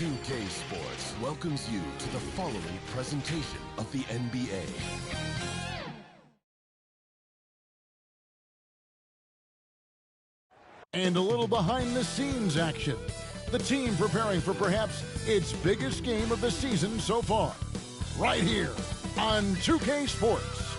NBA2K Sports welcomes you to the following presentation of the NBA. And a little behind-the-scenes action. The team preparing for perhaps its biggest game of the season so far. Right here on 2K Sports.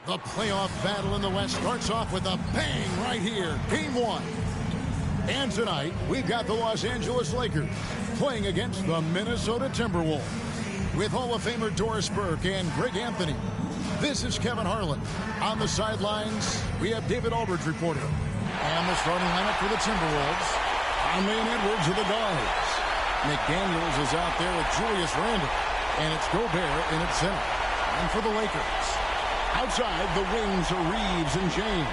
The playoff battle in the West starts off with a bang right here. Game one. And tonight, we've got the Los Angeles Lakers playing against the Minnesota Timberwolves. With Hall of Famer Doris Burke and Greg Anthony, this is Kevin Harlan. On the sidelines, we have David Aldridge reporting. And the starting lineup for the Timberwolves. Conley and Edwards are the guards. McDaniels is out there with Julius Randle. And it's Gobert in its center. And for the Lakers, outside, the wings are Reeves and James.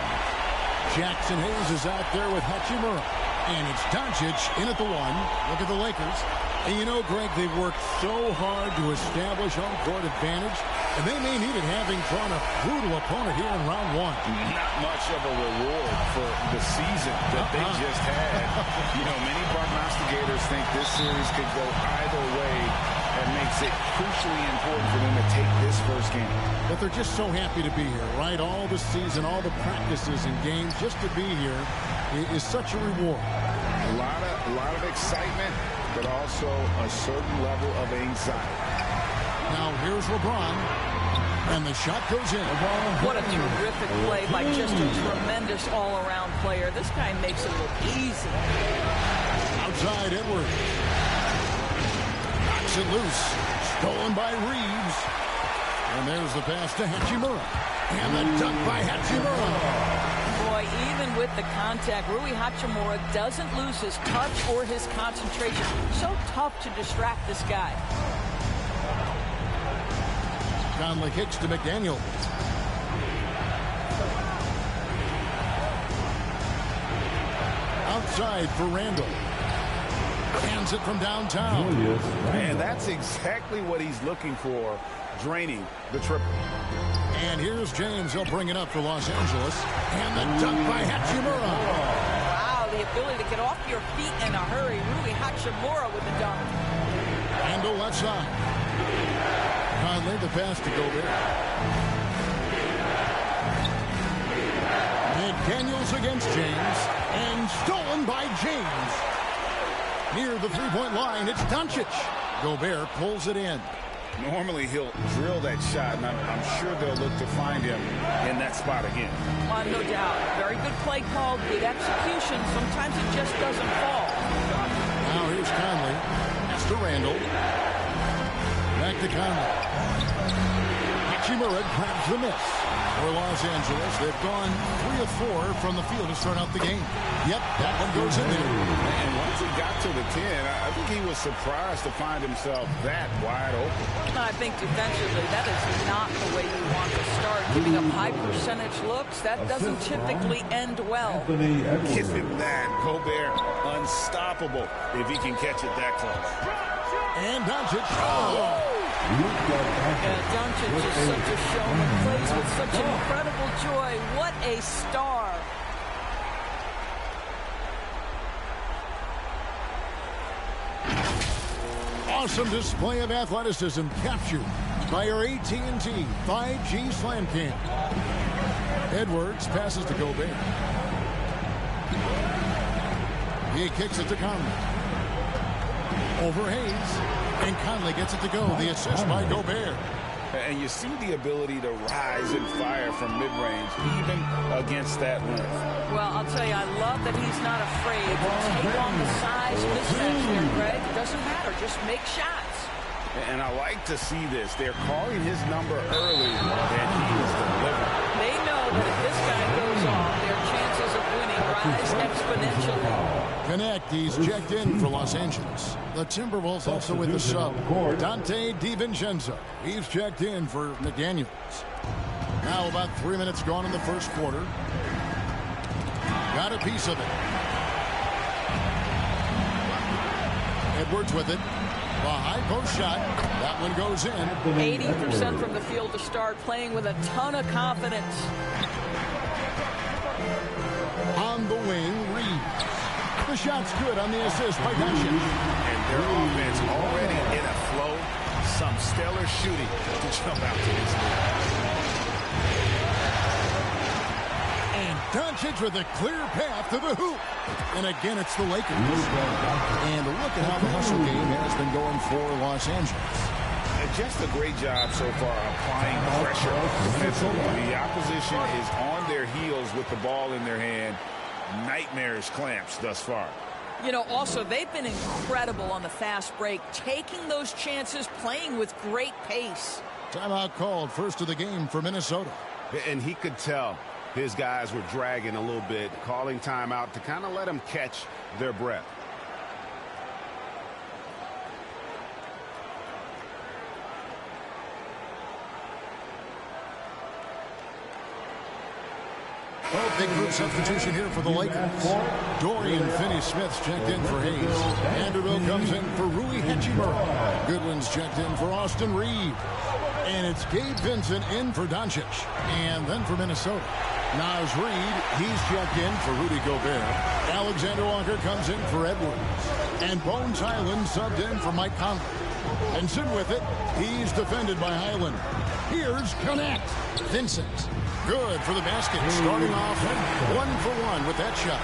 Jackson Hayes is out there with Hachimura. And it's Doncic in at the one. Look at the Lakers. And you know, Greg, they've worked so hard to establish home court advantage, and they may need it having drawn a brutal opponent here in round one. Not much of a reward for the season that they just had. You know, many prognosticators think this series could go either way. That makes it crucially important for them to take this first game. But they're just so happy to be here, right? All the season, all the practices and games, just to be here is such a reward. A lot of excitement, but also a certain level of anxiety. Now here's LeBron, and the shot goes in. What a terrific play by just a tremendous all-around player. This guy makes it look easy. Outside, Edwards. Knocks it loose. Stolen by Reeves. And there's the pass to Hachimura. And the dunk by Hachimura. Boy, even with the contact, Rui Hachimura doesn't lose his touch or his concentration. So tough to distract this guy. Conley kicks to McDaniel. Outside for Randle. Hands it from downtown. And that's exactly what he's looking for, draining the triple. And here's James. He'll bring it up for Los Angeles. And the dunk by Hachimura. Wow, the ability to get off your feet in a hurry. Rui Hachimura with the dunk. Randle left side. Conley the pass to Gobert. McDaniels against James. And stolen by James. Near the three-point line, it's Doncic. Gobert pulls it in. Normally, he'll drill that shot, and I'm sure they'll look to find him in that spot again. No doubt. Very good play call, good execution. Sometimes it just doesn't fall. Now here's Conley. That's to Randle. Back to Conley. Hachimura grabs the miss. For Los Angeles, they've gone 3 of 4 from the field to start out the game. Yep, that one goes in there. And once he got to the 10, I think he was surprised to find himself that wide open. I think defensively, that is not the way you want to start. Giving up high percentage looks, that doesn't typically end well. Give him that. Gobert, unstoppable if he can catch it that close. And Doncic. Doncic is such a showman, plays with such incredible joy. What a star. Awesome display of athleticism captured by our AT&T 5G Slam Cam. Edwards passes to Gobert. He kicks it to Conley. Over Hayes. And Conley gets it to go. The assist by Gobert. And you see the ability to rise and fire from mid-range, even against that length. Well, I'll tell you, I love that he's not afraid to take on the size mismatch here, Greg. It doesn't matter. Just make shots. And I like to see this. They're calling his number early, and he is delivering. They know that if this guy goes off, their chances of winning rise exponentially. Connect, he's checked in for Los Angeles. The Timberwolves also with the sub, Dante DiVincenzo. He's checked in for McDaniels. Now about 3 minutes gone in the first quarter. Got a piece of it. Edwards with it. The high post shot. That one goes in. 80% from the field to start, playing with a ton of confidence. On the wing, Reed. The shot's good on the assist by Doncic. And their offense already in a flow. Some stellar shooting to jump out to this lead. And Doncic with a clear path to the hoop. And again, it's the Lakers. And look at how the hustle game has been going for Los Angeles. And just a great job so far applying pressure defensively. The opposition is on their heels with the ball in their hand. Nightmarish clamps thus far. You know, also, they've been incredible on the fast break, taking those chances, playing with great pace. Timeout called, first of the game for Minnesota. And he could tell his guys were dragging a little bit, calling timeout to kind of let them catch their breath. Big group substitution here for the Lakers. Dorian Finney-Smith's checked in for Hayes. Vanderbilt comes in for Rui Hachimura. Goodwin's checked in for Austin Reed. And it's Gabe Vincent in for Doncic. And then for Minnesota, Naz Reid, he's checked in for Rudy Gobert. Alexander Walker comes in for Edwards. And Bones Highland subbed in for Mike Conley. And soon with it, he's defended by Highland. Here's Connect. Vincent. Good for the basket. Starting off 1-for-1 with that shot.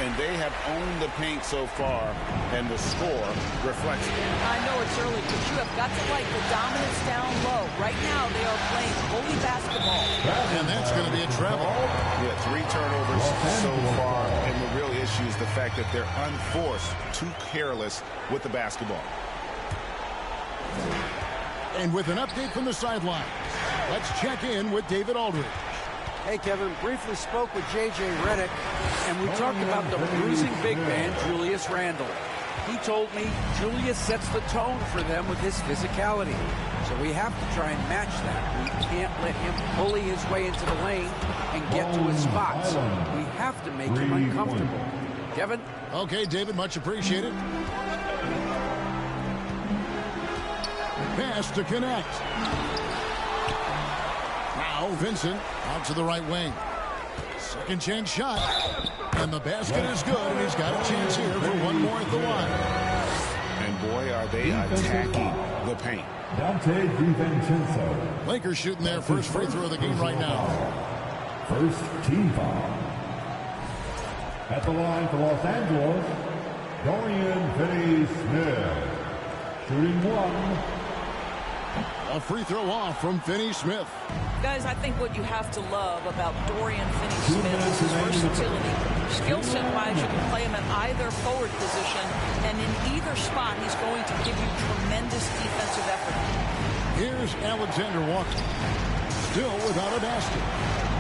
And they have owned the paint so far, and the score reflects it. I know it's early, but you have got to like the dominance down low. Right now, they are playing bully basketball. And that's going to be a travel. Yeah, 3 turnovers so far, and the real issue is the fact that they're unforced, too careless with the basketball. And with an update from the sideline, let's check in with David Aldridge. Hey, Kevin, briefly spoke with J.J. Redick, and we talked about the bruising big man, Julius Randle. He told me Julius sets the tone for them with his physicality. So we have to try and match that. We can't let him bully his way into the lane and get to his spots. We have to make him uncomfortable. Kevin? Okay, David, much appreciated. Pass to Connect. Now Vincent out to the right wing. Second chance shot. And the basket is good, and he's got a chance here for one more at the line. And boy, are they attacking the paint. Dante DiVincenzo. Lakers shooting their first free throw of the game right now. First team foul. At the line for Los Angeles, Dorian Finney-Smith. Shooting 1. A free throw off from Finney-Smith. Guys, I think what you have to love about Dorian Finney-Smith is his versatility. Skill set-wise, you can play him at either forward position, and in either spot, he's going to give you tremendous defensive effort. Here's Alexander Walker. Still without a basket.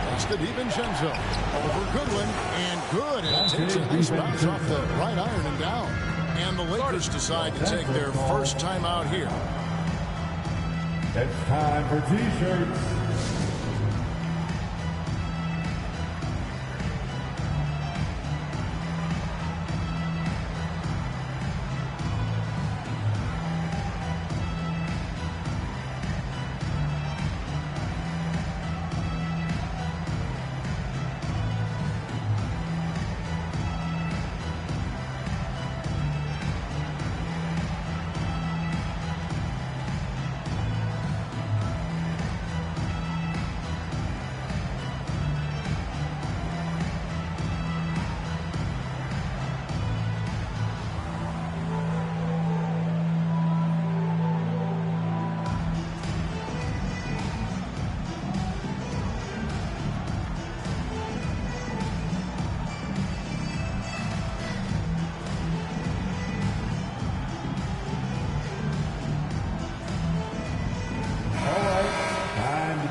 That's the DiVincenzo. Over Goodwin, and good. And it takes a nice bounce off the right iron and down. And the Lakers decide to take their first time out here. It's time for T-shirts.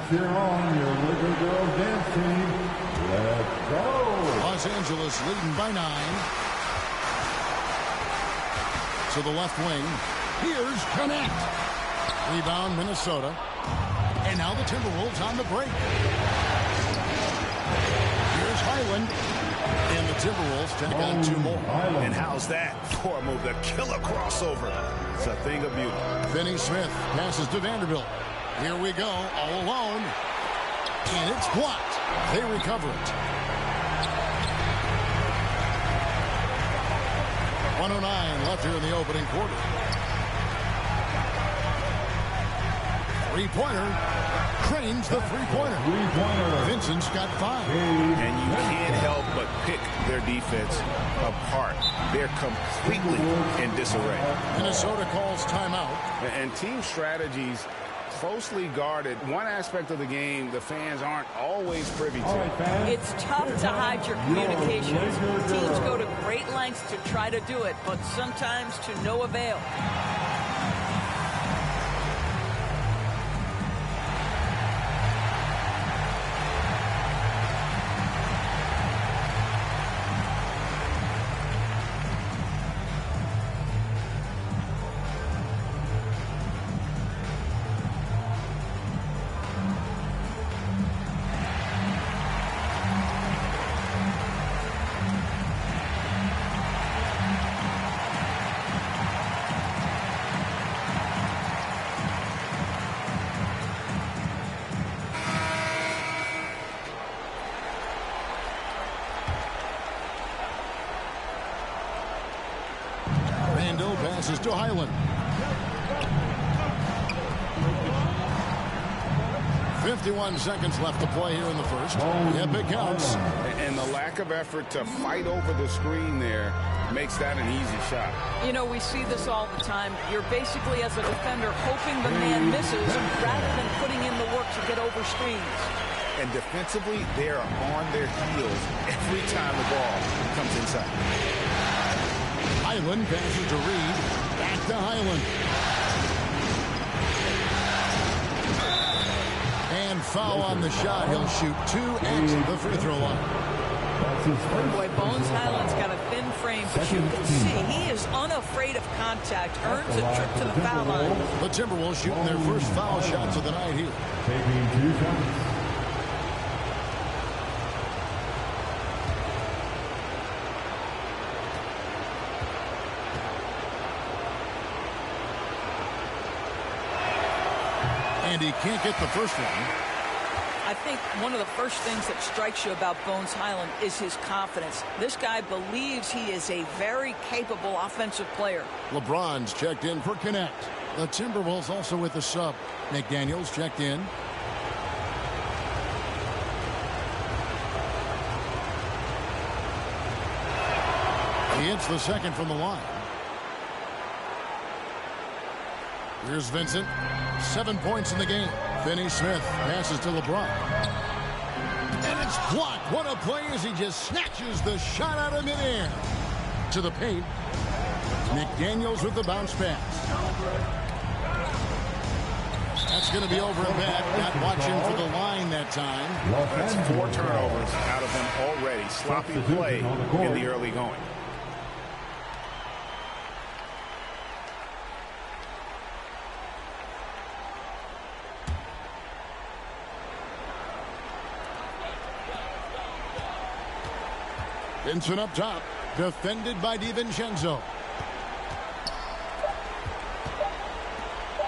Cheer on your Laker girls dance team. Let's go. Los Angeles leading by 9. To the left wing. Here's Connect. Rebound Minnesota. And now the Timberwolves on the break. Here's Highland. And the Timberwolves take on 2 more. And how's that for a move? The killer crossover. It's a thing of beauty. Finney Smith passes to Vanderbilt. Here we go, all alone. And it's blocked. They recover it. 1:09 left here in the opening quarter. Three-pointer. Cranes the three-pointer. Vincent's got 5. And you can't help but pick their defense apart. They're completely in disarray. Minnesota calls timeout. And team strategies closely guarded. One aspect of the game the fans aren't always privy to. It's tough to hide your communications. Teams go to great lengths to try to do it, but sometimes to no avail. Passes to Highland. 51 seconds left to play here in the first. Yep, it counts. And the lack of effort to fight over the screen there makes that an easy shot. You know, we see this all the time. You're basically, as a defender, hoping the man misses rather than putting in the work to get over screens. And defensively, they are on their heels every time the ball comes inside. Highland passes to Reed. Back to Highland. And foul on the shot. He'll shoot 2 at the free throw line. Boy, Bones Highland's got a thin frame, but you can see he is unafraid of contact. Earns a trip to the foul line. The Timberwolves shooting their first foul shots of the night here. Taking 2 shots. And he can't get the first one. I think one of the first things that strikes you about Bones Highland is his confidence. This guy believes he is a very capable offensive player. LeBron's checked in for Connect. The Timberwolves also with the sub. McDaniels checked in. He hits the second from the line. Here's Vincent. 7 points in the game. Finney Smith passes to LeBron. And it's blocked. What a play as he just snatches the shot out of midair. To the paint. McDaniels with the bounce pass. That's going to be over and back. Not watching for the line that time. That's 4 turnovers out of them already. Sloppy play in the early going. Vincent up top, defended by DiVincenzo.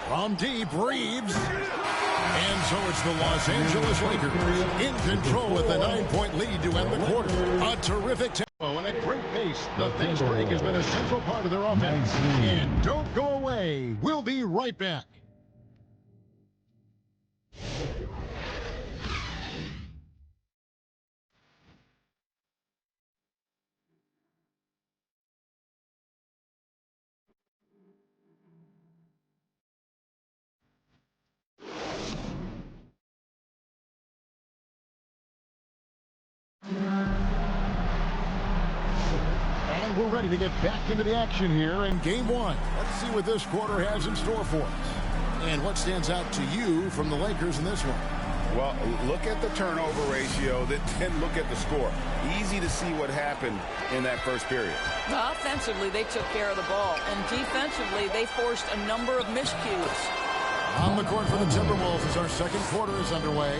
From deep, Reeves. And so it's the Los Angeles Lakers in control with a 9-point lead to end the quarter. A terrific tempo and a great pace. The fast break has been a central part of their offense. And don't go away. We'll be right back. And we're ready to get back into the action here in Game 1. Let's see what this quarter has in store for us. And what stands out to you from the Lakers in this one? Well, look at the turnover ratio, then look at the score. Easy to see what happened in that first period. Offensively, they took care of the ball. And defensively, they forced a number of miscues. On the court for the Timberwolves as our second quarter is underway.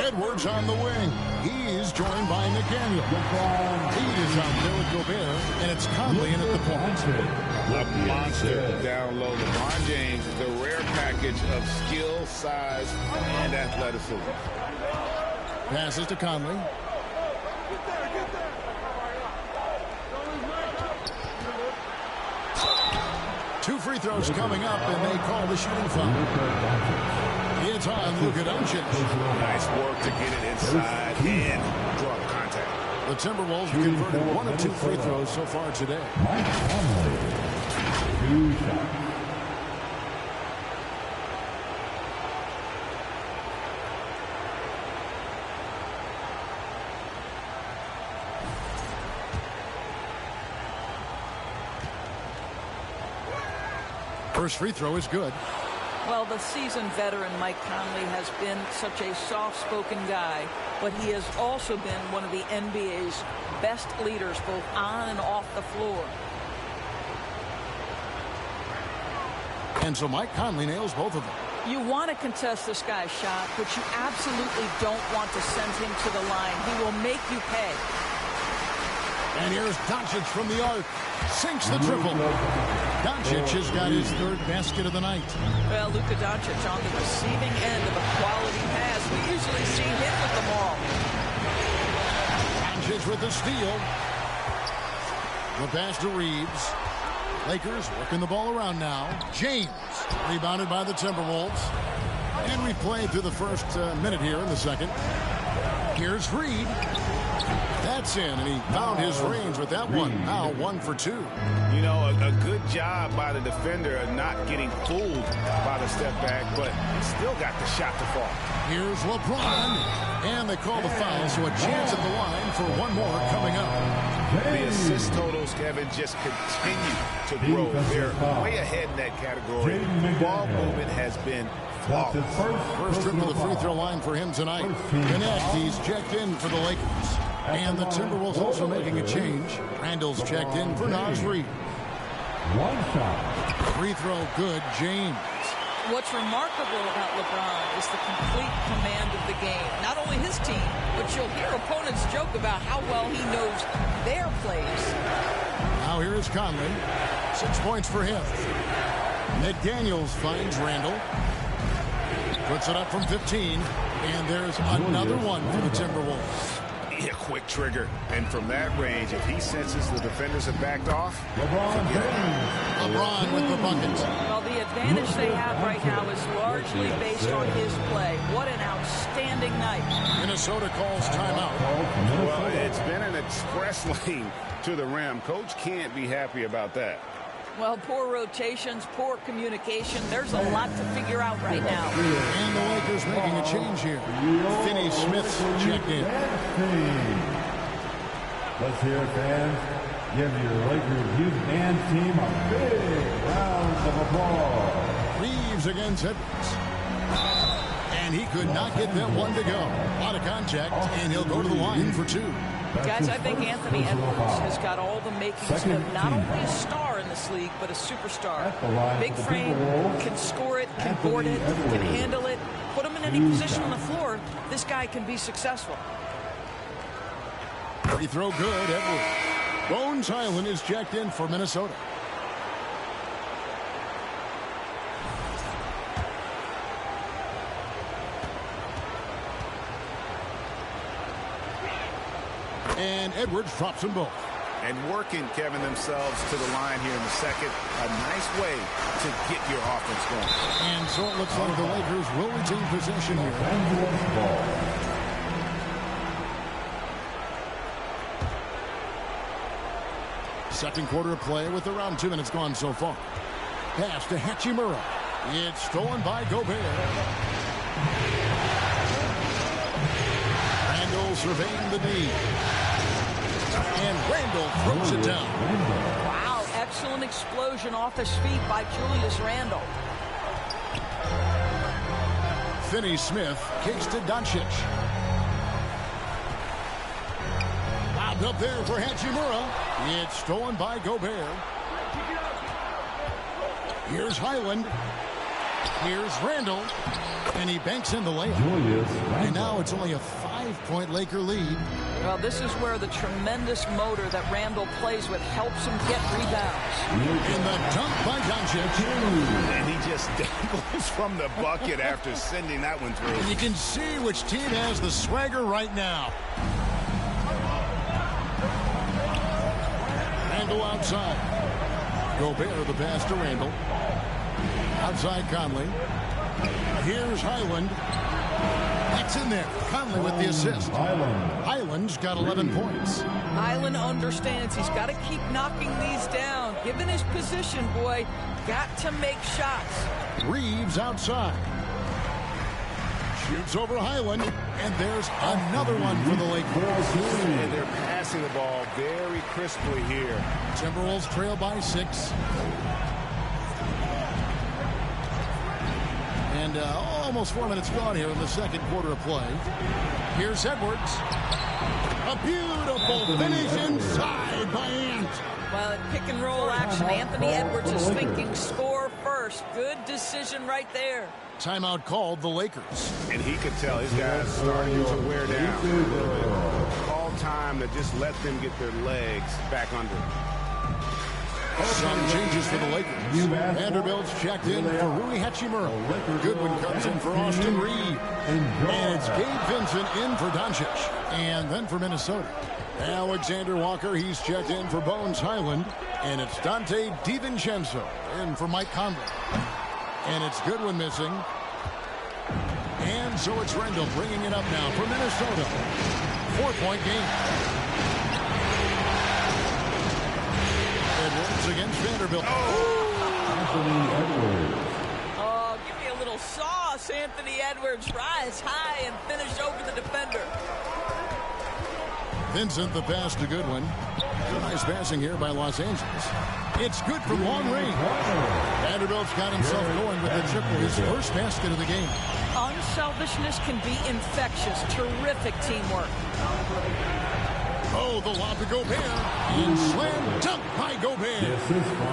Edwards on the wing. He is joined by McDaniel. He is out there with Gobert, and it's Conley in at the point. A monster down low. LeBron James is the rare package of skill, size, and athleticism. Passes to Conley. Two free throws coming up, and they call the shooting foul. It's on Luka Doncic. Nice work to get it inside and draw contact. The Timberwolves have converted 1 of 2 free throws so far today. First free throw is good. Well, the seasoned veteran Mike Conley has been such a soft-spoken guy, but he has also been one of the NBA's best leaders, both on and off the floor. And so Mike Conley nails both of them. You want to contest this guy's shot, but you absolutely don't want to send him to the line. He will make you pay. And here's Doncic from the arc. Sinks the triple. Doncic has got his 3rd basket of the night. Well, Luka Doncic on the receiving end of a quality pass. We usually see him with the ball. Doncic with the steal. The pass to Reeves. Lakers working the ball around now. James rebounded by the Timberwolves. And we played through the first minute here in the second. Here's Reed. That's in, and he found his range with that one. Now 1 for 2. You know, a good job by the defender of not getting fooled by the step back, but still got the shot to fall. Here's LeBron, and they call the foul, so a chance at the line for one more coming up. The assist totals, Kevin, just continue to grow. They're way ahead in that category. Ball movement has been flawless. First trip to the free throw line for him tonight. Connect, he's checked in for the Lakers. And the Timberwolves also making a change. Randall's checked in for Naz Reid. One shot. Free throw good, James. What's remarkable about LeBron is the complete command of the game. Not only his team, but you'll hear opponents joke about how well he knows their plays. Now here is Conley. 6 points for him. McDaniels finds Randall. Puts it up from 15. And there's another one for the Timberwolves. A quick trigger, and from that range, if he senses the defenders have backed off, LeBron with the bucket. Well, the advantage they have right now is largely based on his play. What an outstanding night. Minnesota calls timeout. Well, it's been an express lane to the rim. Coach can't be happy about that. Well, poor rotations, poor communication. There's a lot to figure out right now. And the Lakers making a change here. Finney Smith's checked in. Let's hear it, fans. Give your Lakers youth and team a big round of applause. Reeves against Edwards. And he could not get them one to go. Out of contact, and he'll go to the line for 2. Guys, I think Anthony Edwards has got all the makings of not only a star in this league, but a superstar. Big frame, can score it, can board it, can handle it. Put him in any position on the floor, this guy can be successful. Free throw good, Edwards. Bones Highland is checked in for Minnesota. And Edwards drops them both. And working, Kevin, themselves to the line here in the second. A nice way to get your offense going. And so it looks like the Lakers will retain possession here. Second quarter of play with around 2 minutes gone so far. Pass to Hachimura. It's stolen by Gobert. Randall surveying the D. And Randall throws it down. Wow, excellent explosion off his feet by Julius Randle. Finney Smith kicks to Doncic. Lobbed up there for Hachimura. It's stolen by Gobert. Here's Highland. Here's Randall. And he banks in the layup. And now it's only a 5-point Laker lead. Well, this is where the tremendous motor that Randall plays with helps him get rebounds. In the dunk by Doncic. And he just dangles from the bucket after sending that one through. And you can see which team has the swagger right now. Randall outside. Gobert the pass to Randall. Outside Conley. Here's Highland. That's in there. Conley with the assist. Highland's got 11 points. Highland understands he's got to keep knocking these down. Given his position, boy, got to make shots. Reeves outside. Shoots over Highland. And there's another one for the Lakers. And they're passing the ball very crisply here. Timberwolves trail by 6. And almost 4 minutes gone here in the second quarter of play. Here's Edwards. A beautiful finish inside by Ant. Well, in pick and roll action, Anthony Edwards is thinking score first. Good decision right there. Timeout called the Lakers. And he could tell his guys starting to wear down a little bit. Call time to just let them get their legs back under. Some changes for the Lakers. Vanderbilt's checked in for Rui Hachimura. Goodwin comes in for Austin Reed. And it's Gabe Vincent in for Doncic. And then for Minnesota, Alexander Walker, he's checked in for Bones Highland. And it's Dante DiVincenzo in for Mike Conley. And it's Goodwin missing. And so it's Randall bringing it up now for Minnesota. 4-point game. Edwards against Vanderbilt. Oh, give me a little sauce, Anthony Edwards. Rise high and finish over the defender. Vincent the pass to Goodwin. Nice passing here by Los Angeles. It's good from long range. Vanderbilt's got himself going with the triple, his first basket of the game. Unselfishness can be infectious. Terrific teamwork. Oh, the lob to Gobert. And slam dunk by Gobert.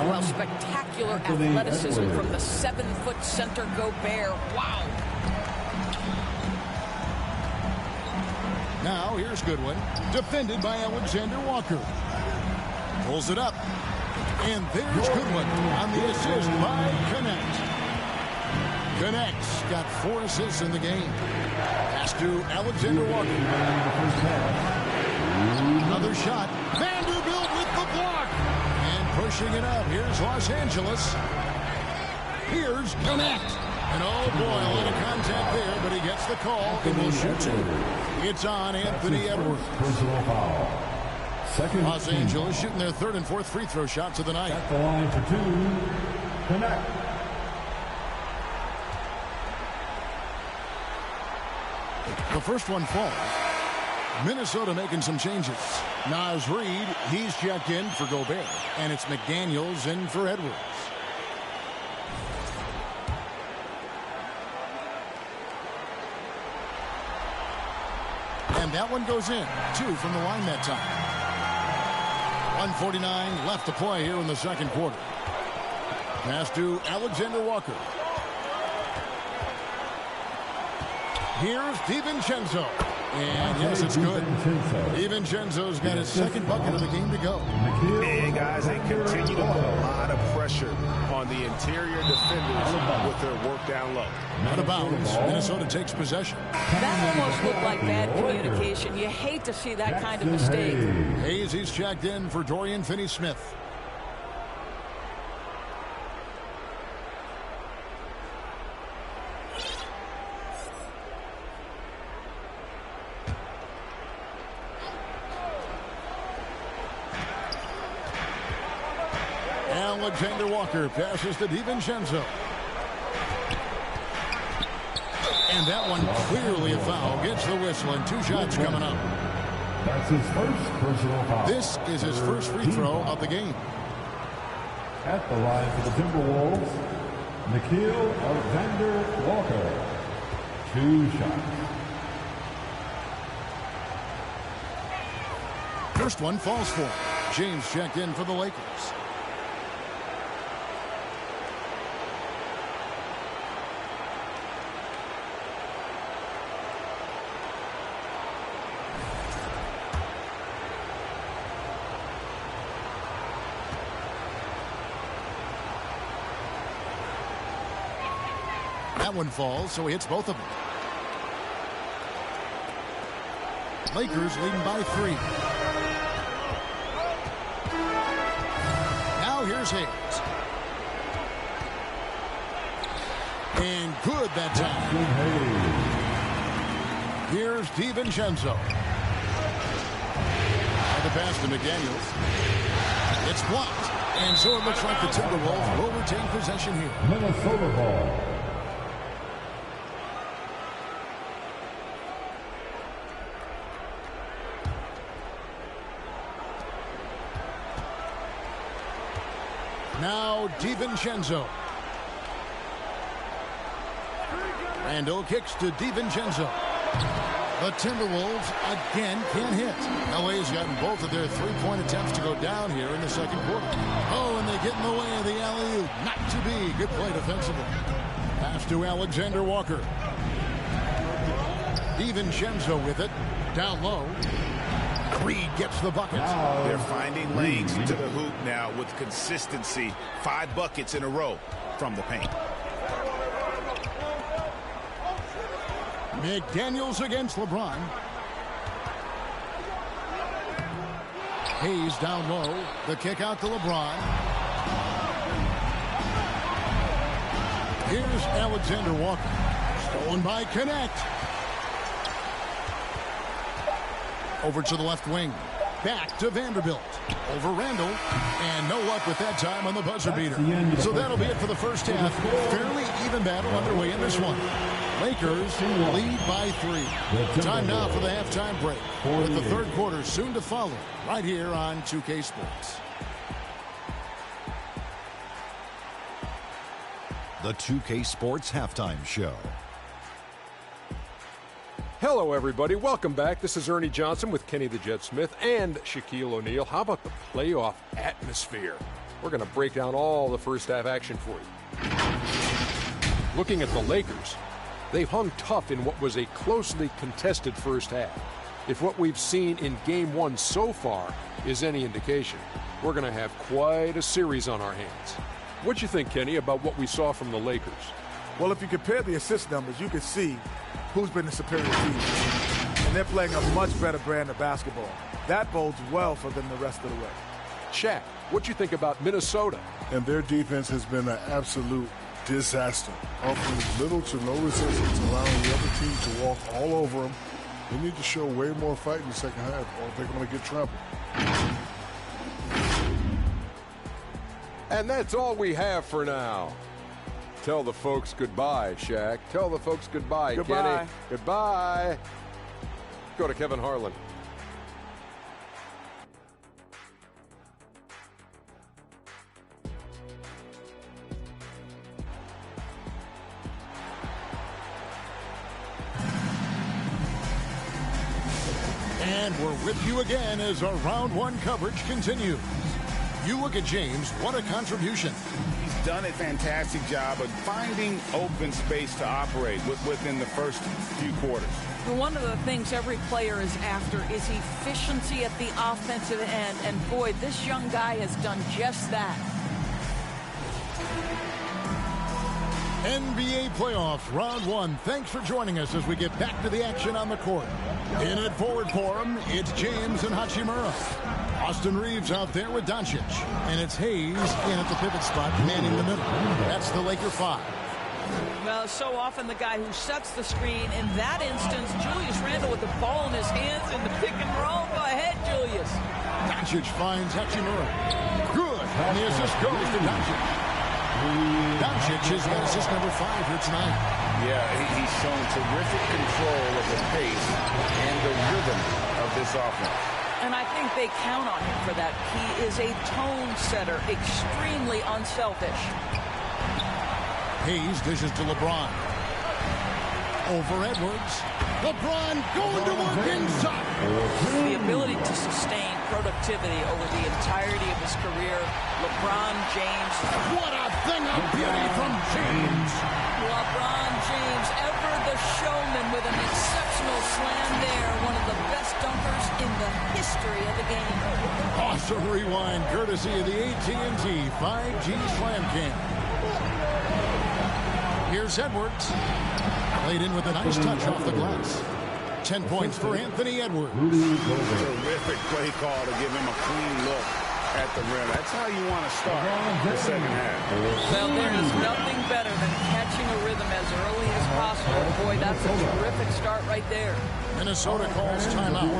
Well, spectacular athleticism from the 7-foot center Gobert. Wow. Now here's Goodwin. Defended by Alexander Walker. Pulls it up. And there's Goodwin on the assist by Connect. Connect's got 4 assists in the game. Pass to Alexander Walker. Another shot. Vanderbilt with the block. And pushing it up. Here's Los Angeles. Here's Connect. And oh boy, a lot of contact there, but he gets the call and will shoot 2. It's on Anthony Edwards. Personal foul. Second Los Angeles shooting their 3rd and 4th free throw shots of the night. At the line for 2. Connect. The first one falls. Minnesota making some changes. Naz Reid, he's checked in for Gobert. And it's McDaniels in for Edwards. And that one goes in. 2 from the line that time. 1:49 left to play here in the second quarter. Pass to Alexander Walker. Here's DiVincenzo. And yes, it's good. DiVincenzo's got his 2nd bucket of the game to go. And guys, they continue to put a lot of pressure on the interior defenders with their work down low. Out of bounds. Minnesota takes possession. That almost looked like bad communication. You hate to see that kind of mistake. Hayes, he's checked in for Dorian Finney-Smith. Alexander Walker passes to DiVincenzo. And that one clearly a foul. Gets the whistle and 2 shots coming up. That's his first personal foul. This is his first free throw of the game. At the line for the Timberwolves, Nickeil Alexander-Walker. 2 shots. First one falls for him. James checked in for the Lakers. That one falls, so he hits both of them. Lakers leading by 3. Now here's Hayes. And good that time. Here's DiVincenzo. And the pass to McDaniels. It's blocked. And so it looks like the Timberwolves will retain possession here. Minnesota ball. Now DiVincenzo. Randall kicks to DiVincenzo. The Timberwolves again can't hit. LA's gotten both of their three-point attempts to go down here in the second quarter. Oh, and they get in the way of the alley-oop. Not to be. Good play defensively. Pass to Alexander Walker. DiVincenzo with it. Down low. Creed gets the bucket. They're finding lanes to the hoop now with consistency. 5 buckets in a row from the paint. McDaniels against LeBron. Hayes down low. The kick out to LeBron. Here's Alexander Walker. Stolen by Connect. Over to the left wing. Back to Vanderbilt. Over Randall. And no luck with that time on the buzzer beater. So that'll be it for the first half. Fairly even battle underway in this one. Lakers lead by 3. Time now for the halftime break. With the third quarter soon to follow right here on 2K Sports. The 2K Sports Halftime Show. Hello, everybody. Welcome back. This is Ernie Johnson with Kenny the Jet Smith and Shaquille O'Neal. How about the playoff atmosphere? We're going to break down all the first half action for you. Looking at the Lakers, they've hung tough in what was a closely contested first half. If what we've seen in Game 1 so far is any indication, we're going to have quite a series on our hands. What do you think, Kenny, about what we saw from the Lakers? Well, if you compare the assist numbers, you can see who's been the superior team. And they're playing a much better brand of basketball. That bodes well for them the rest of the way. Shaq, what do you think about Minnesota? And their defense has been an absolute disaster, offering little to no resistance, allowing the other team to walk all over them. They need to show way more fight in the second half, or they're going to get trampled. And that's all we have for now. Tell the folks goodbye, Shaq. Tell the folks goodbye, Goodbye. Kenny. Goodbye. Go to Kevin Harlan. And we're with you again as our round 1 coverage continues. You look at James, what a contribution. He's done a fantastic job of finding open space to operate within the first few quarters. One of the things every player is after is efficiency at the offensive end. And boy, this young guy has done just that. NBA playoffs, round 1. Thanks for joining us as we get back to the action on the court. In at forward for him, it's James and Hachimura. Austin Reeves out there with Doncic. And it's Hayes in at the pivot spot, manning the middle. That's the Laker 5. Well, so often the guy who sets the screen. In that instance, Julius Randle with the ball in his hands in the pick and roll. Go ahead, Julius. Doncic finds Hachimura. Good. And the assist goes to Doncic. Doncic has got assist number 5 here tonight. Yeah, he's shown terrific control of the pace and the rhythm of this offense. And I think they count on him for that. He is a tone setter, extremely unselfish. Hayes dishes to LeBron. Over Edwards. LeBron going to work inside. The ability to sustain productivity over the entirety of his career. LeBron James. What a thing of beauty from James. LeBron James, ever the showman with an exceptional slam there. One of the best dunkers in the history of the game. Awesome rewind courtesy of the AT&T 5G Slam Cam. Here's Edwards. Played in with a nice touch off the glass. 10 points for Anthony Edwards. Terrific play call to give him a clean look at the rim. That's how you want to start the second half. Well, there is nothing better than catching a rhythm as early as possible. Boy, that's a terrific start right there. Minnesota calls timeout.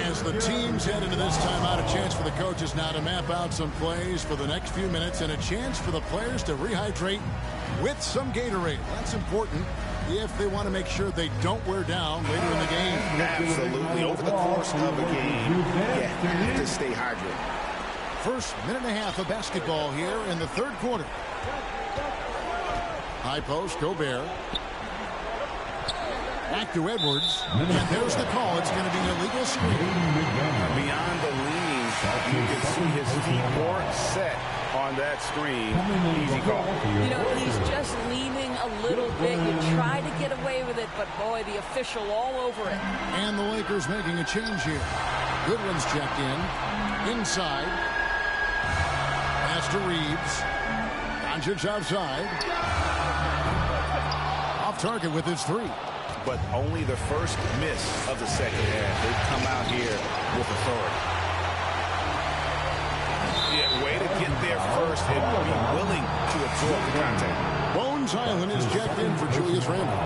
As the teams head into this timeout, a chance for the coaches now to map out some plays for the next few minutes and a chance for the players to rehydrate with some Gatorade. That's important if they want to make sure they don't wear down later in the game. Absolutely. Over the course of a game, you have to stay hydrated. First minute and a half of basketball here in the third quarter. High post, Gobert. Back to Edwards. And there's the call. It's going to be an illegal screen. Beyond the lean, you can see his feet more set on that screen. Easy call. You know, he's just leaning a little bit. You try to get away with it, but boy, the official all over it. And the Lakers making a change here. Goodwin's checked in. Inside. Pass to Reeves. Doncic outside. Off target with his three. But only the first miss of the second half. They've come out here with authority. Yeah, way to get there first and be willing to absorb the contact. Bones Island is checked in for Julius Randle.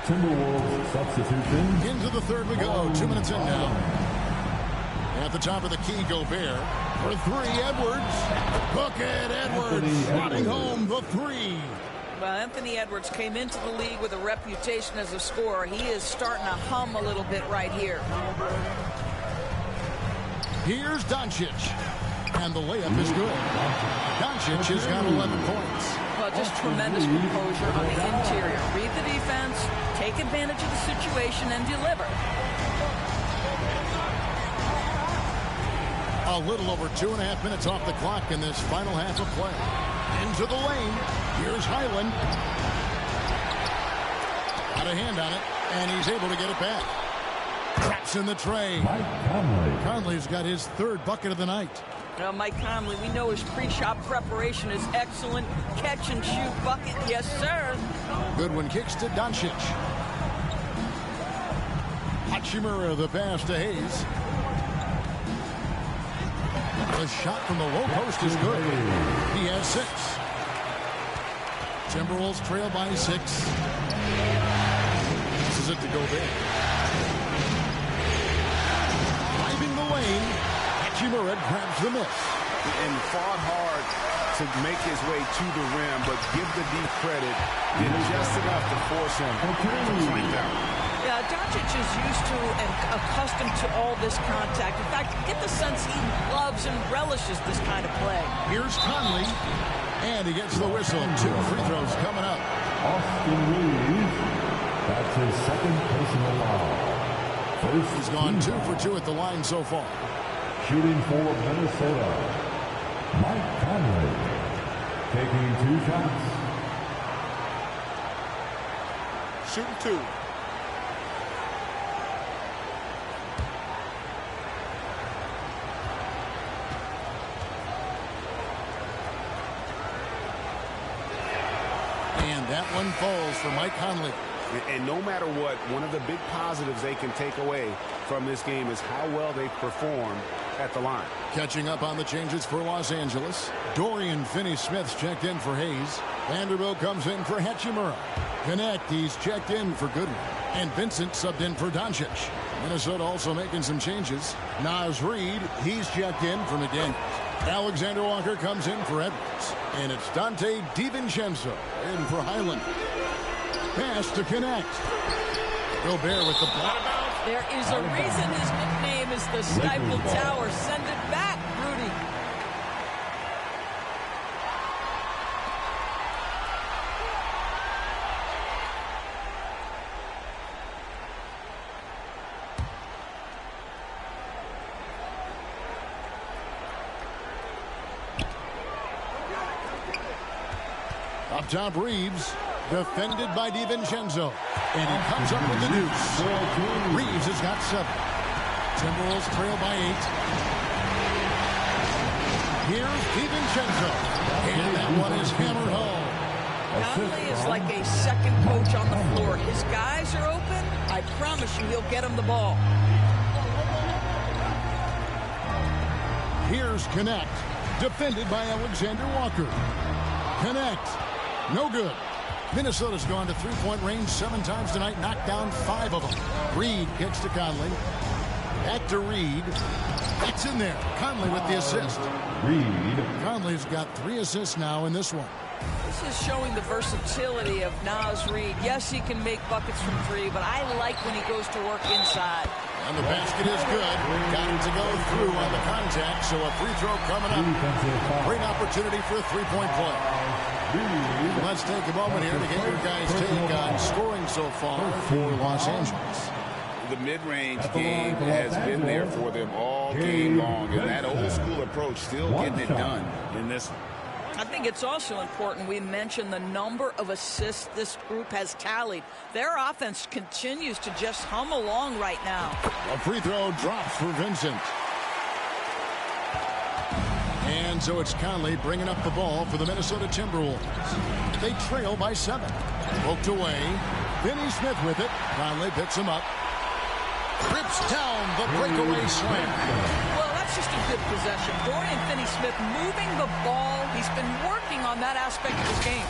Timberwolves substitution. Into the third we go. 2 minutes in now. At the top of the key, Gobert. For three, Edwards. Look at Edwards slotting home the three. Well, Anthony Edwards came into the league with a reputation as a scorer. He is starting to hum a little bit right here. Here's Doncic. And the layup is good. Doncic has got 11 points. Well, just tremendous composure on the interior. Read the defense, take advantage of the situation, and deliver. A little over 2.5 minutes off the clock in this final half of play. Into the lane. Here's Highland. Got a hand on it, and he's able to get it back. Traps in the tray. Conley's got his third bucket of the night. Well, Mike Conley, we know his pre-shot preparation is excellent. Catch and shoot bucket, yes, sir. Goodwin kicks to Doncic. Hachimura the pass to Hayes. The shot from the low post is good. He has 6. Timberwolves trail by 6. This is it to Gobert. Driving the lane. Hachimura grabs the miss. And fought hard to make his way to the rim, but give the D credit. Did just enough to force him to flank out. Yeah, Doncic is used to and accustomed to all this contact. In fact, you get the sense he loves and relishes this kind of play. Here's Conley, and he gets the whistle. 2 free throws coming up. Austin Reeves. That's his second personal foul. He's gone 2 for 2 at the line so far. Shooting for Minnesota, Mike Conley. Taking 2 shots. Shooting 2. And that one falls for Mike Conley. And no matter what, one of the big positives they can take away from this game is how well they perform at the line. Catching up on the changes for Los Angeles. Dorian Finney-Smith's checked in for Hayes. Vanderbilt comes in for Hachimura. Connect, he's checked in for Goodwin. And Vincent subbed in for Doncic. Minnesota also making some changes. Naz Reid, he's checked in for McDaniels. Alexander Walker comes in for Edwards. And it's Dante DiVincenzo in for Highland. Pass to Connect. Gobert with the block. There is a reason his nickname is the Stifle Tower. Send it back, Rudy. Up top, Reeves. Defended by DiVincenzo. And he comes up with the deuce. Reeves has got 7. Timberwolves trail by 8. Here's DiVincenzo. And that one is hammered home. Conley is like a second coach on the floor. His guys are open. I promise you he'll get them the ball. Here's Connect, defended by Alexander Walker. Connect, no good. Minnesota's gone to three-point range 7 times tonight, knocked down 5 of them. Reed kicks to Conley. Back to Reed. That's in there. Conley with the assist. Reed. Conley's got 3 assists now in this one. This is showing the versatility of Naz Reid. Yes, he can make buckets from 3, but I like when he goes to work inside. And the basket is good. Got it to go through on the contact, so a free throw coming up. Great opportunity for a three-point play. Let's take a moment here to get your guys' take on scoring so far for Los Angeles. The mid-range game has been there for them all game long, and that old-school approach still getting it done in this one. I think it's also important we mention the number of assists this group has tallied. Their offense continues to just hum along right now. A free throw drops for Vincent. And so it's Conley bringing up the ball for the Minnesota Timberwolves. They trail by 7. Poked away. Finney Smith with it. Conley picks him up. Rips down the breakaway slam. Well, that's just a good possession. Dorian Finney-Smith moving the ball. He's been working on that aspect of his game.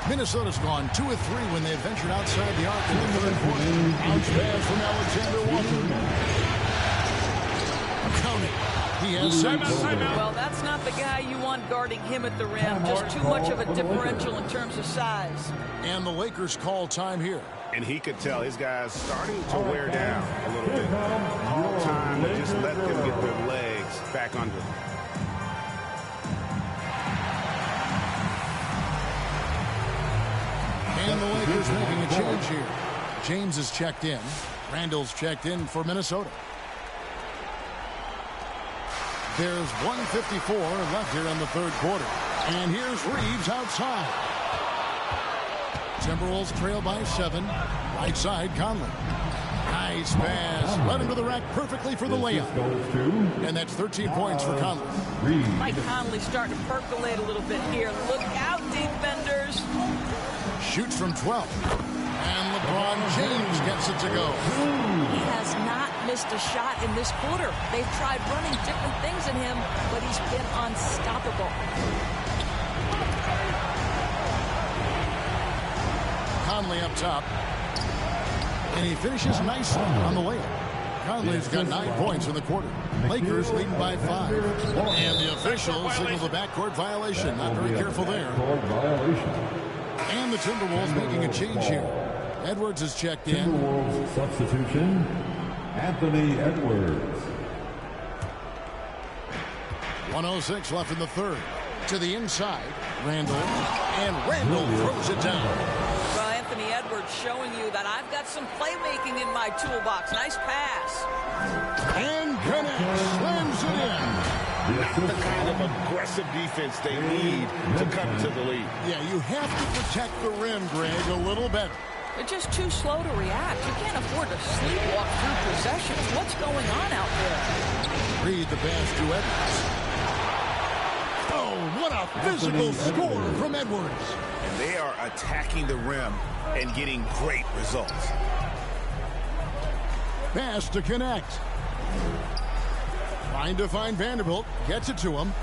Minnesota's gone 2 of 3 when they've ventured outside the arc in the third quarter. Bounce pass from Alexander Walker. Counting. He has 6. Well, that's not the guy you want guarding him at the rim. Just too much of a differential in terms of size. And the Lakers call time here. And he could tell his guys starting to wear down a little bit. All time to just let them get their legs back under them. And the Lakers making a change here. James is checked in. Randall's checked in for Minnesota. There's 1:54 left here in the third quarter. And here's Reeves outside. Timberwolves trail by 7. Right side, Conley. Nice pass. Led him to the rack perfectly for the layup. And that's 13 points for Conley. Mike Conley starting to percolate a little bit here. Look out, defenders. Shoots from 12. And LeBron James gets it to go. He has not missed a shot in this quarter. They've tried running different things at him, but he's been unstoppable. Conley up top. And he finishes nicely on the layup. Conley's got 9 points in the quarter. Lakers leading by 5. And the officials signal the backcourt violation. Not very careful there. And the Timberwolves making a change here. Edwards is checked in. Timberwolves substitution, Anthony Edwards. 1:06 left in the third. To the inside, Randall. And Randall throws it down. Well, Anthony Edwards showing you that I've got some playmaking in my toolbox. Nice pass. And connects. Slams it in. The kind of aggressive defense they need to come to the lead. Yeah, you have to protect the rim, Greg, a little better. They're just too slow to react. You can't afford to sleepwalk through possessions. What's going on out there? Read the pass to Edwards. Oh, what a physical score from Edwards. And they are attacking the rim and getting great results. Pass to connect. Trying to find Vanderbilt. Gets it to him.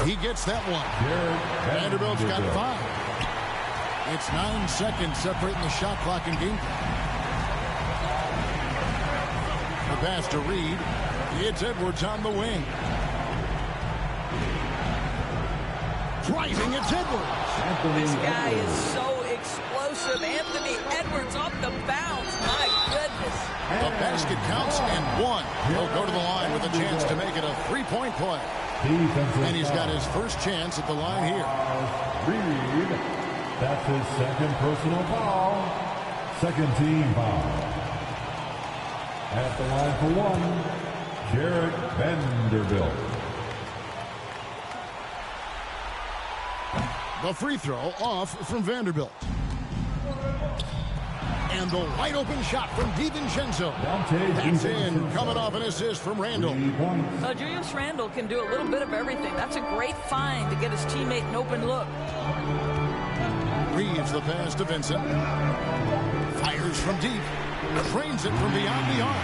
He gets that one. Vanderbilt's got 5. It's 9 seconds separating the shot clock and game clock. The pass to Reed. It's Edwards on the wing. Driving, it's Edwards. This guy is so explosive. Anthony Edwards off the bounce. My goodness. The basket counts and 1. He'll go to the line with a chance to make it a 3-point play. And he's got his first chance at the line here. Reed, that's his second personal foul. Second team foul. At the line for 1, Jarrett Vanderbilt. The free throw off from Vanderbilt. And the wide open shot from DiVincenzo. That's in, coming off an assist from Randall. Julius Randle can do a little bit of everything. That's a great find to get his teammate an open look. Reeves the pass to Vincent. Fires from deep. Trains it from beyond the arc.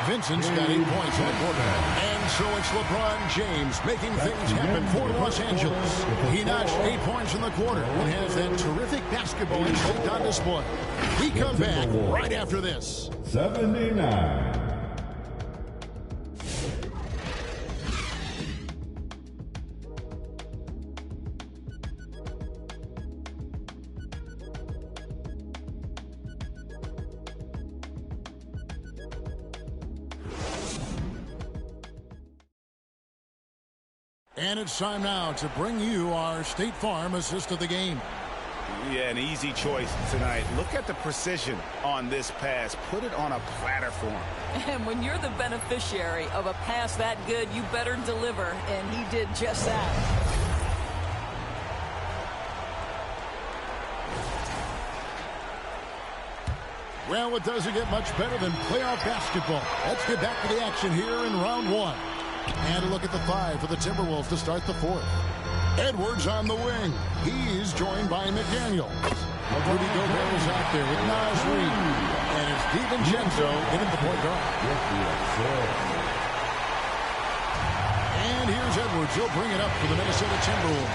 Vincent's got 8 points in the quarter. And so it's LeBron James making things happen for Los Angeles. He notched 8 points in the quarter and has that terrific basketball instinct on display. We come back right after this. 79. And it's time now to bring you our State Farm assist of the game. Yeah, an easy choice tonight. Look at the precision on this pass. Put it on a platter for him. And when you're the beneficiary of a pass that good, you better deliver, and he did just that. Well, it doesn't get much better than playoff basketball. Let's get back to the action here in round one. And a look at the 5 for the Timberwolves to start the 4th. Edwards on the wing. He's joined by McDaniels. Rudy Gobert is out there with Naz Reid. And it's DiVincenzo in at the point guard. And here's Edwards. He'll bring it up for the Minnesota Timberwolves.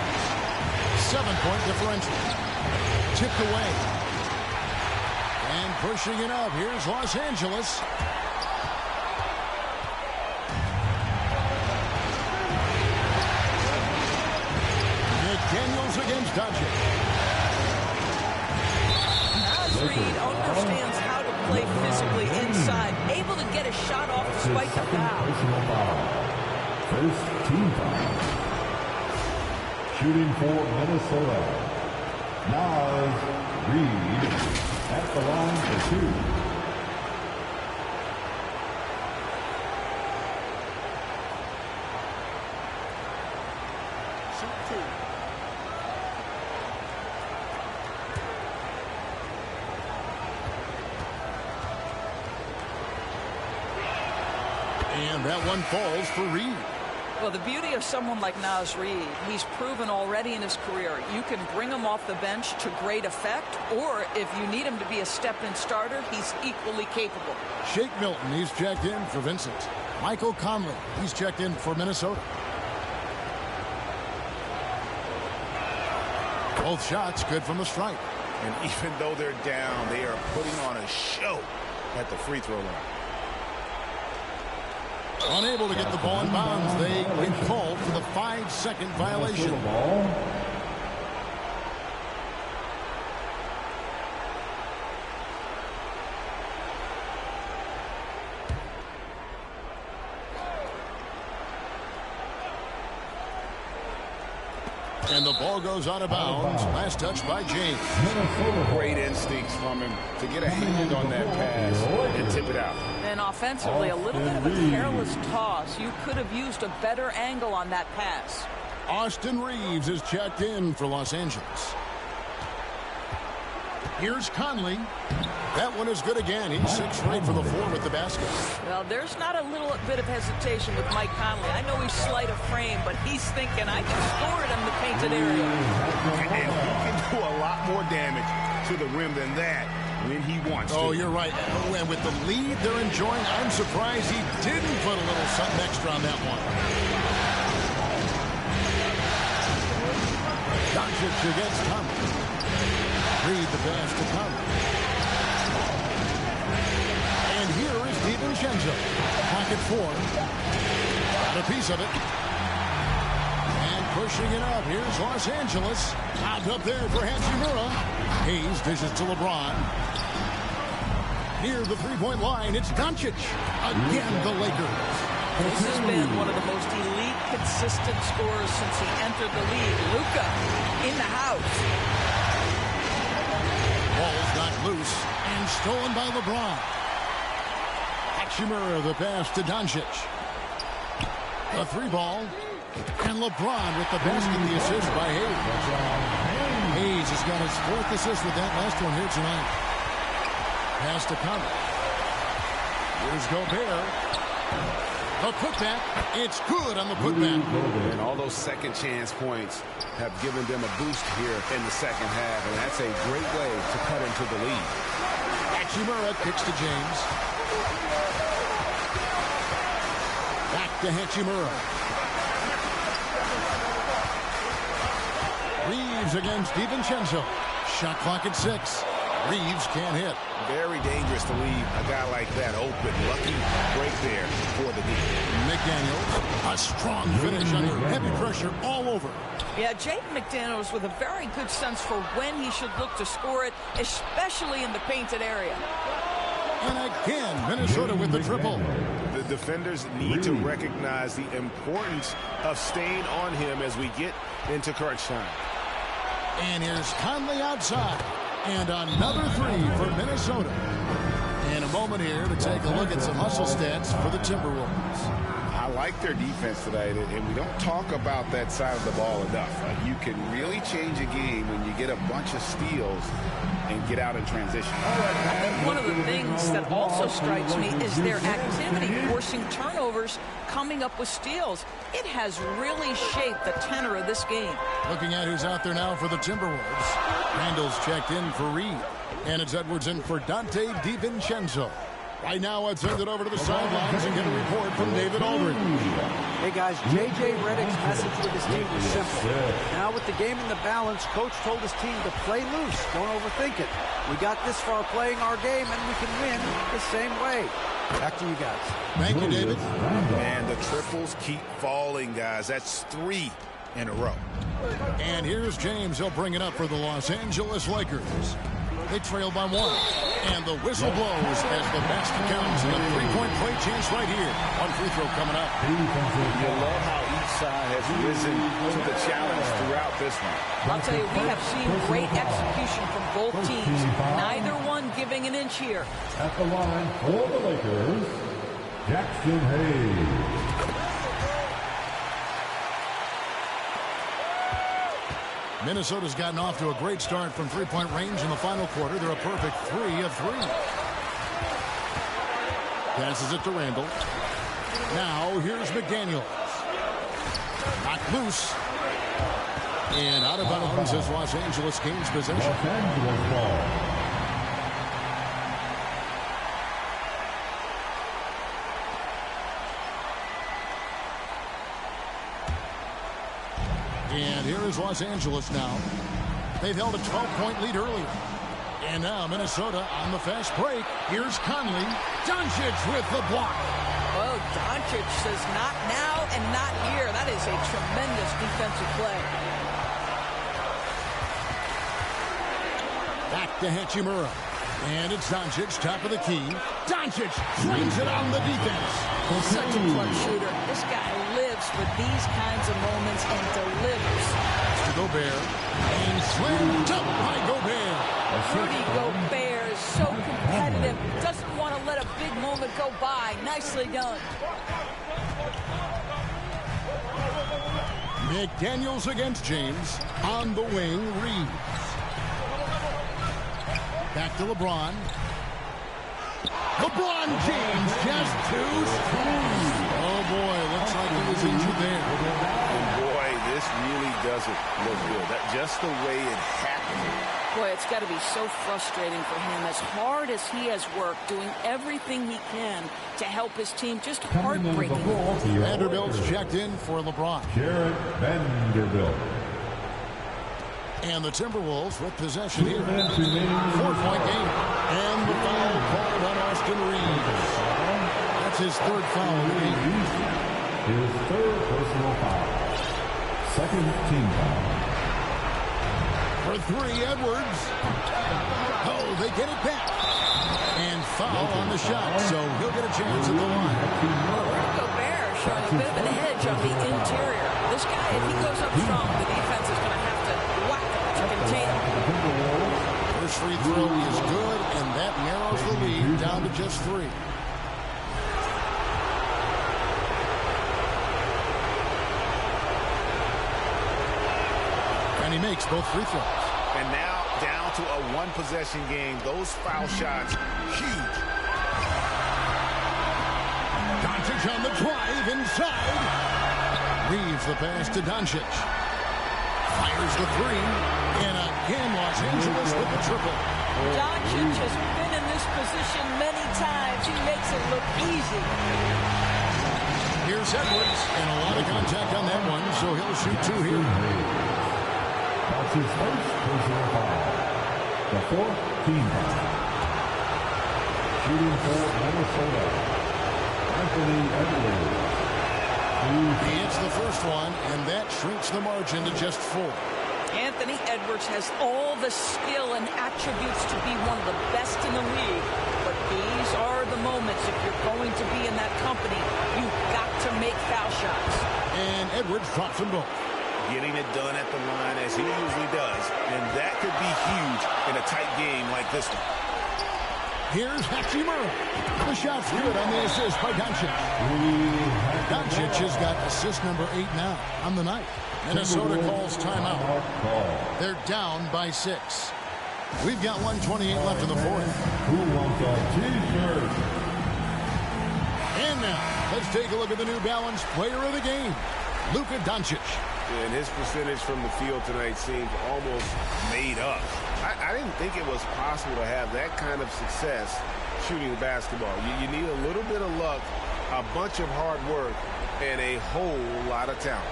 7-point differential. Tipped away. And pushing it up. Here's Los Angeles. Daniels against Doncic. Naz Reid understands how to play physically inside, able to get a shot off despite the foul. First team foul. Shooting for Minnesota. Naz Reid at the line for 2. And that one falls for Reid. Well, the beauty of someone like Naz Reid, he's proven already in his career, you can bring him off the bench to great effect, or if you need him to be a step-in starter, he's equally capable. Shake Milton, he's checked in for Vincent. Michael Conley, he's checked in for Minnesota. Both shots good from the stripe. And even though they're down, they are putting on a show at the free throw line. Unable to get the ball in bounds. They get called for the 5-second violation. And the ball goes out of bounds. Last touch by James. Great instincts from him to get a hand on that pass and tip it out. And offensively, a little bit of a careless toss. You could have used a better angle on that pass. Austin Reeves is checked in for Los Angeles. Here's Conley. That one is good again. He's 6 straight for the 4 with the basket. Well, there's not a little bit of hesitation with Mike Conley. I know he's slight of frame, but he's thinking, I can score it in the painted area. And he can do a lot more damage to the rim than that when he wants to. Oh, you're right. And with the lead they're enjoying, I'm surprised he didn't put a little something extra on that one. Doncic against Conley. Reid the pass to Conley. And here is DiVincenzo. Pocket 4. Got a piece of it. And pushing it up. Here's Los Angeles. Out up there for Hachimura. Hayes dishes to LeBron. Near the three-point line, it's Doncic. Again, the Lakers. This has been one of the most elite, consistent scorers since he entered the league. Luka in the house. Ball's knocked loose and stolen by LeBron. Hachimura the pass to Doncic. A 3-ball. And LeBron with the basket and the assist by Hayes. Hayes has got his 4th assist with that last one here tonight. Pass to Conley. Here's Gobert. The putback. It's good on the putback. And all those second chance points have given them a boost here in the second half. And that's a great way to cut into the lead. Hachimura kicks to James. Back to Hachimura. Reeves against DiVincenzo. Shot clock at 6. Reeves can't hit. Very dangerous to leave a guy like that open. Lucky break there for the D. McDaniels, a strong finish under heavy pressure all over. Yeah, Jaden McDaniels with a very good sense for when he should look to score it, especially in the painted area. And again, Minnesota with the triple. The defenders need to recognize the importance of staying on him as we get into crunch time. And here's Conley outside. And another three for Minnesota. In a moment here to take a look at some hustle stats for the Timberwolves. I like their defense today, and we don't talk about that side of the ball enough. You can really change a game when you get a bunch of steals and get out in transition. I think one of the things that also strikes me is their activity, forcing turnovers, coming up with steals. It has really shaped the tenor of this game. Looking at who's out there now for the Timberwolves. Randall's checked in for Reed. And it's Edwards in for Dante DiVincenzo. Right now, I'd send it over to the sidelines and get a report from David Aldridge. Hey, guys, J.J. Redick's message with his team was simple. Now, with the game in the balance, Coach told his team to play loose. Don't overthink it. We got this far playing our game, and we can win the same way. Back to you guys. Thank you, David. And the triples keep falling, guys. That's 3 in a row. And here's James. He'll bring it up for the Los Angeles Lakers. They trail by 1. And the whistle blows as the basket counts. And a three-point play chance right here. One free throw coming up. You love how each side has risen to the challenge throughout this one. I'll tell you, we have seen great execution from both teams. Neither one giving an inch here. At the line for the Lakers, Jackson Hayes. Minnesota's gotten off to a great start from three-point range in the final quarter. They're a perfect 3 of 3. Passes it to Randall. Now here's McDaniels. Knocked loose. And out of bounds as Los Angeles gains possession. Los Angeles ball. And here is Los Angeles now. They've held a 12-point lead earlier. And now Minnesota on the fast break. Here's Conley. Doncic with the block. Oh, Doncic says not now and not here. That is a tremendous defensive play. Back to Hachimura. And it's Doncic, top of the key. Doncic swings it on the defense. Such a clutch shooter. This guy lives for these kinds of moments and delivers. To Gobert. And slammed up by Gobert. Rudy Gobert is so competitive. Doesn't want to let a big moment go by. Nicely done. McDaniels against James. On the wing, Reeves. Back to LeBron. LeBron James just too strong. Oh, boy, looks like he was injured there. And boy, this really doesn't look good. That just the way it happened. Boy, it's got to be so frustrating for him. As hard as he has worked, doing everything he can to help his team, just heartbreaking. Vanderbilt's checked in for LeBron. Jared Vanderbilt. And the Timberwolves with possession here. 4-point game. And the foul called on Austin Reeves. That's his 3rd foul of the game. His 3rd personal foul. 2nd team foul. For 3, Edwards. Oh, they get it back. And foul on the shot, so he'll get a chance at the line. Gobert showing a bit of an edge on the interior. This guy, if he goes up strong, the defense is going to have to whack him to contain him. First free throw is good, and that narrows the lead down to just 3. And he makes both free throws. And now down to a one-possession game. Those foul shots, huge. Doncic on the drive inside. Leaves the pass to Doncic. Fires the three. And again, Los Angeles with the triple. Doncic has been in this position many times. He makes it look easy. Here's Edwards. And a lot of contact on that one, so he'll shoot two here. That's his first personal foul. The fourth team foul. Shooting for Minnesota, Anthony Edwards. He hits the first one, and that shrinks the margin to just 4. Anthony Edwards has all the skill and attributes to be one of the best in the league. But these are the moments, if you're going to be in that company, you've got to make foul shots. And Edwards drops them both. Getting it done at the line as he usually does. And that could be huge in a tight game like this one. Here's Hachimura. The shot's good on the assist by Doncic. Doncic has got assist number 8 now on the night. Minnesota calls timeout. They're down by 6. We've got 1:28 left in the fourth. Who wants a t-shirt? And now, let's take a look at the New Balance player of the game, Luka Doncic. And his percentage from the field tonight seems almost made up. I didn't think it was possible to have that kind of success shooting the basketball. You need a little bit of luck, a bunch of hard work, and a whole lot of talent.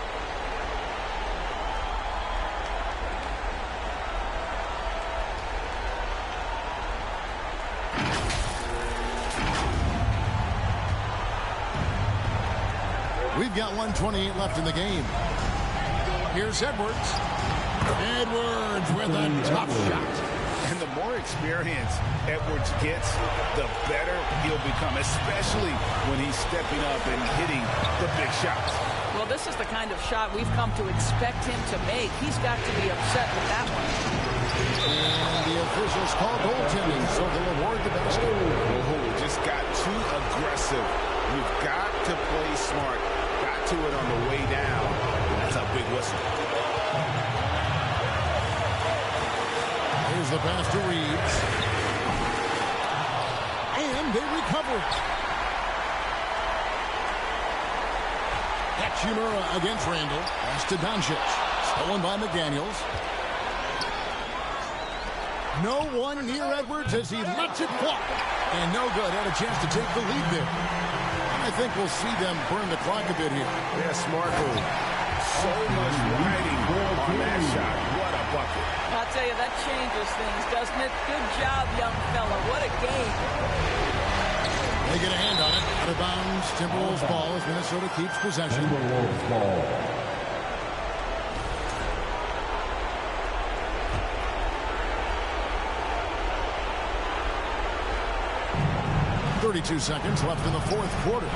We've got 1:28 left in the game. Here's Edwards. Edwards with a tough shot. And the more experience Edwards gets, the better he'll become, especially when he's stepping up and hitting the big shots. Well, this is the kind of shot we've come to expect him to make. He's got to be upset with that one. And the officials call goaltending, so they'll award the basket. Oh, just got too aggressive. You've got to play smart. Got to it on the way down. That's a big whistle. Here's the pass to Reeves. And they recover. Hachimura against Randall. Pass to Doncic. Stolen by McDaniels. No one near Edwards as he lets it fly. And no good. Had a chance to take the lead there. I think we'll see them burn the clock a bit here. Yeah, smart move. So much riding on that shot. What a bucket. I'll tell you, that changes things, doesn't it? Good job, young fella. What a game. They get a hand on it. Out of bounds. Timberwolves ball as Minnesota keeps possession. Timberwolves ball. 32 seconds left in the fourth quarter.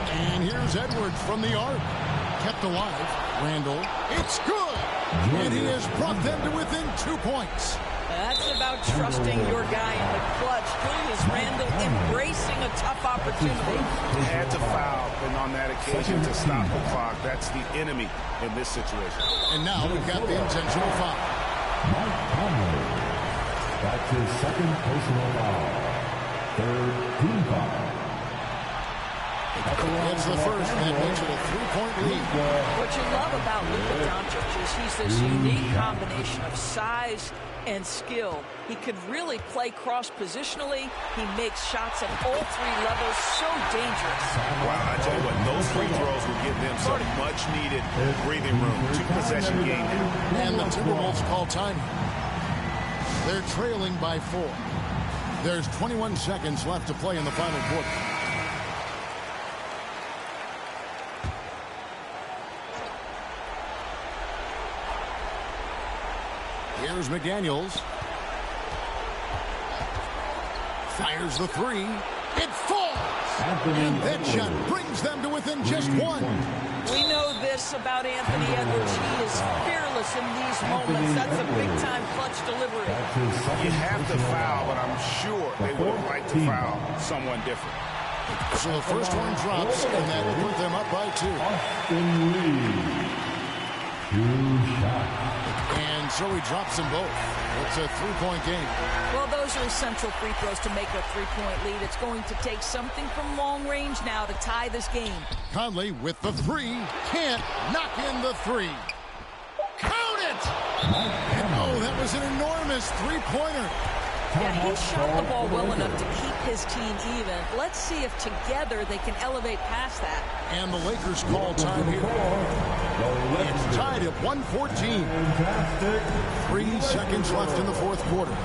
And here's Edwards from the arc. Kept alive. Randall. It's good. And he has brought them to within 2 points. That's about trusting your guy in the clutch. Julius Randall embracing a tough opportunity. Had to foul, and on that occasion to stop the clock. That's the enemy in this situation. And now we've got the intentional foul. That's his second personal foul. Third team foul. It's the first, and it makes it a 3-point lead. What you love about Luka Doncic is he's this unique combination of size and skill. He could really play cross-positionally. He makes shots at all 3 levels. So dangerous. Wow, I tell you what, those free throws will give them some much-needed breathing room. 2-possession game now. And the Timberwolves call time. They're trailing by 4. There's 21 seconds left to play in the final quarter. Here's McDaniels. Fires the 3. It falls! And that shot brings them to within just 1. We know this about Anthony Edwards. He is fearless in these moments. That's a big-time clutch delivery. You have to foul, but I'm sure they would have liked to foul someone different. So the first one drops, and that will put them up by 2. And so he drops them both. It's a three-point game. Well, those are essential free throws to make a three-point lead. It's going to take something from long range now to tie this game. Conley with the three. Can't knock in the three. Count it! And oh, that was an enormous three-pointer. Yeah, he shot the ball well enough to keep his team even. Let's see if together they can elevate past that. And the Lakers call time here. It's tied at 114. 3 seconds left in the fourth quarter.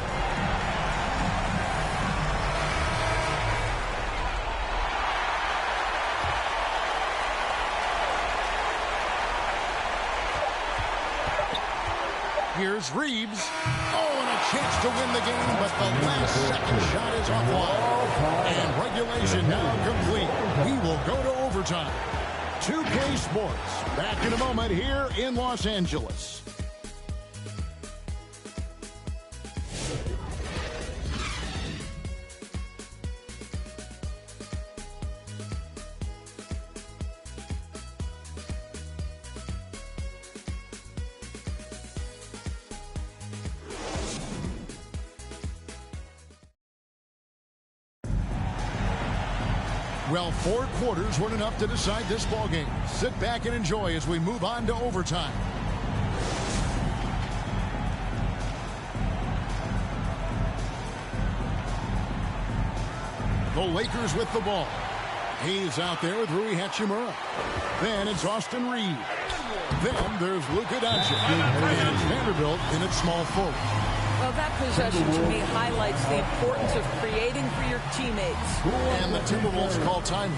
Here's Reeves. Oh, and a chance to win the game, but the last second shot is offline. And regulation now complete. We will go to overtime. 2K Sports, back in a moment here in Los Angeles. Well, 4 quarters weren't enough to decide this ballgame. Sit back and enjoy as we move on to overtime. The Lakers with the ball. He's out there with Rui Hachimura. Then it's Austin Reeves. Then there's Luka Doncic. And it's Vanderbilt in its small forward. Well, that possession to me highlights the importance of creating for your teammates. And the Timberwolves call time.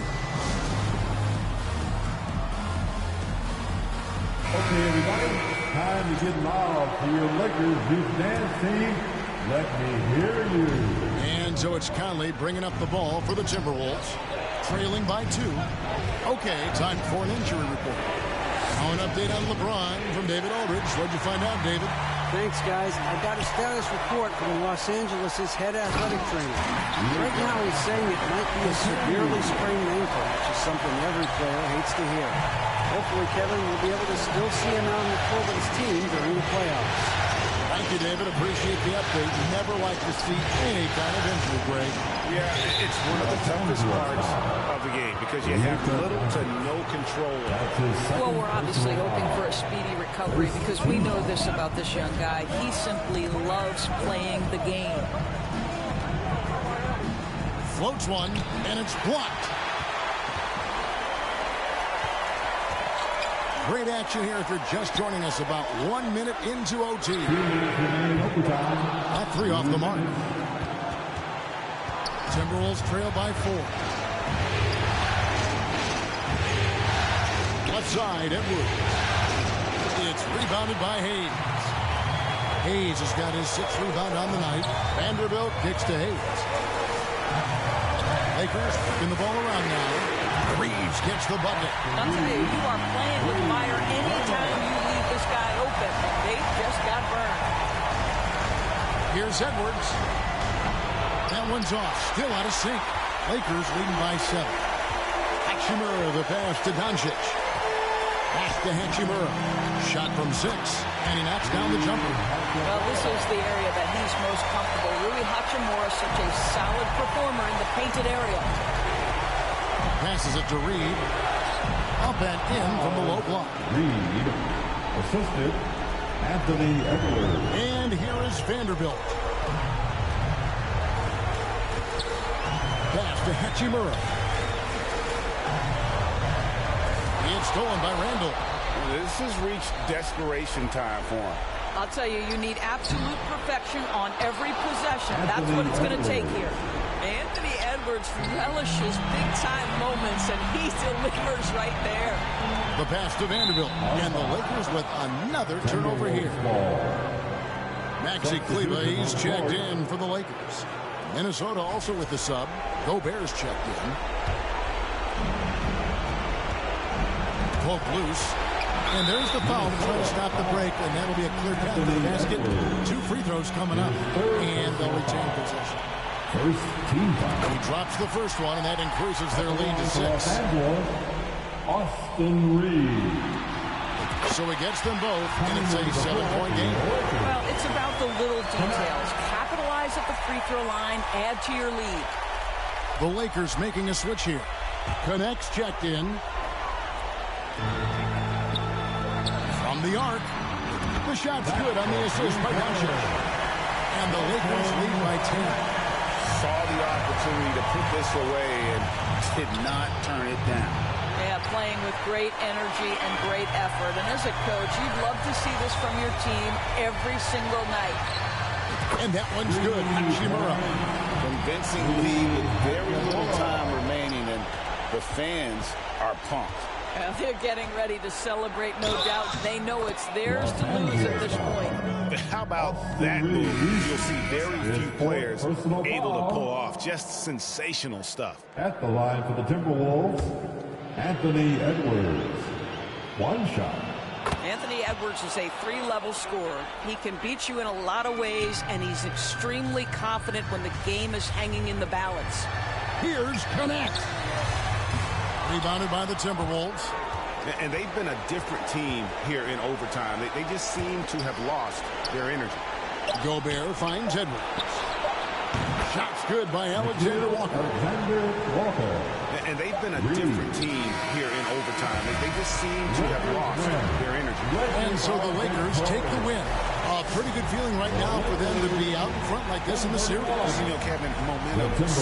Okay, everybody, time to get loud for your Lakers youth dance team. Let me hear you. And so it's Conley bringing up the ball for the Timberwolves, trailing by 2. Okay, time for an injury report. Now an update on LeBron from David Aldridge. What'd you find out, David? Thanks, guys. I got a status report from Los Angeles' head athletic trainer. Right now, he's saying it might be a severely sprained ankle, which is something every player hates to hear. Hopefully, Kevin will be able to still see him out on the court with his team during the playoffs. Thank you, David. Appreciate the update. Never like to see any kind of injury, Greg. Yeah, it's one of the toughest parts of the game because you have little to no control. Well, we're obviously hoping for a speedy recovery because we know this about this young guy. He simply loves playing the game. Floats one, and it's blocked. Great action here if you're just joining us about 1 minute into OT. That 3 off the mark. Timberwolves trail by 4. Left side, Edwards. It's rebounded by Hayes. Hayes has got his 6th rebound on the night. Vanderbilt kicks to Hayes. Lakers working the ball around now. Reeves gets the bucket. I'll tell you, you are playing with fire anytime you leave this guy open. They just got burned. Here's Edwards. That one's off. Still out of sync. Lakers leading by 7. Hachimura the pass to Doncic. Pass to Hachimura. Shot from 6. And he knocks down the jumper. Well, this is the area that he's most comfortable. Rui Hachimura, such a solid performer in the painted area. Passes it to Reed. Up and in from the low block. Reed, assisted Anthony Edwards. And here is Vanderbilt. Pass to Hachimura. It's stolen by Randall. This has reached desperation time for him. I'll tell you, you need absolute perfection on every possession. That's what it's going to take here. Anthony Edwards relishes big-time moments, and he delivers right there. The pass to Vanderbilt, and the Lakers with another turnover here. Maxi Kleber, he's checked in for the Lakers. Minnesota also with the sub. Gobert's checked in. Poke loose. And there's the foul to try to stop the break, and that'll be a clear path to the basket. 2 free throws coming up, and they'll retain possession. First team foul. He drops the first one, and that increases their lead to 6. Austin Reed. So he gets them both, and it's a 7-point game. Well, it's about the little details. Capitalize at the free throw line, add to your lead. The Lakers making a switch here. Connects checked in. From the arc. The shot's good on the assist by Doncic. And the Lakers lead by 10. Saw the opportunity to put this away and did not turn it down. Yeah, playing with great energy and great effort. And as a coach, you'd love to see this from your team every single night. And that one's good. Hachimura. Convincing lead with very little time remaining, and the fans are pumped. Well, they're getting ready to celebrate, no doubt. They know it's theirs to lose at this point. How about that move? You'll see very few players able to pull off just sensational stuff. At the line for the Timberwolves, Anthony Edwards. One shot. Anthony Edwards is a 3-level scorer. He can beat you in a lot of ways, and he's extremely confident when the game is hanging in the balance. Here's Connect. Rebounded by the Timberwolves. And they've been a different team here in overtime. They just seem to have lost their energy. Gobert finds Edwards. Shot's good by Alexander Walker. And they've been a different team here in overtime. They just seem to have lost their energy. And so the Lakers take the win. A pretty good feeling right now for them to be out in front like this in the series. You know, Kevin, momentum is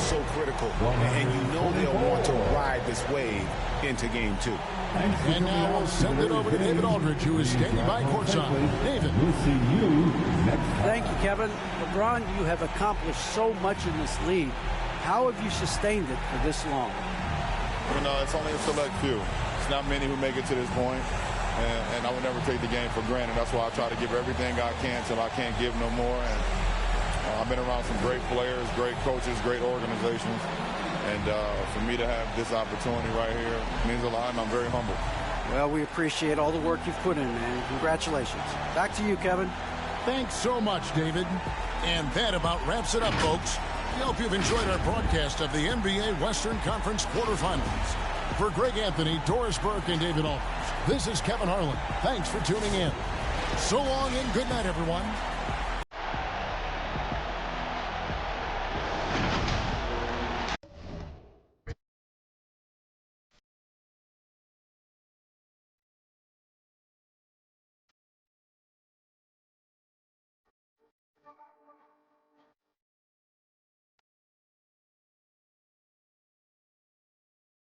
so critical. And you know they'll want to ride this wave into game 2. And now we'll send it over to David Aldridge, who is standing by courtside. David. We'll see you next time. Thank you, Kevin. LeBron, you have accomplished so much in this league. How have you sustained it for this long? You know, it's only a select few. It's not many who make it to this point, and I would never take the game for granted. That's why I try to give everything I can till I can't give no more. And I've been around some great players, great coaches, great organizations. And for me to have this opportunity right here means a lot, and I'm very humble. Well, we appreciate all the work you've put in, man. Congratulations. Back to you, Kevin. Thanks so much, David. And that about wraps it up, folks. We hope you've enjoyed our broadcast of the NBA Western Conference quarterfinals. For Greg Anthony, Doris Burke, and David Aldridge, this is Kevin Harlan. Thanks for tuning in. So long and good night, everyone.